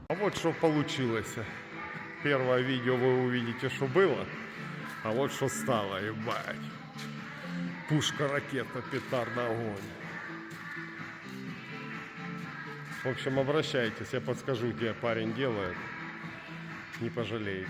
А вот что получилось. Первое видео вы увидите, что было. А вот что стало, ебать. Пушка, ракета, петарда, огонь. В общем, обращайтесь, я подскажу, где парень делает. Не пожалеете.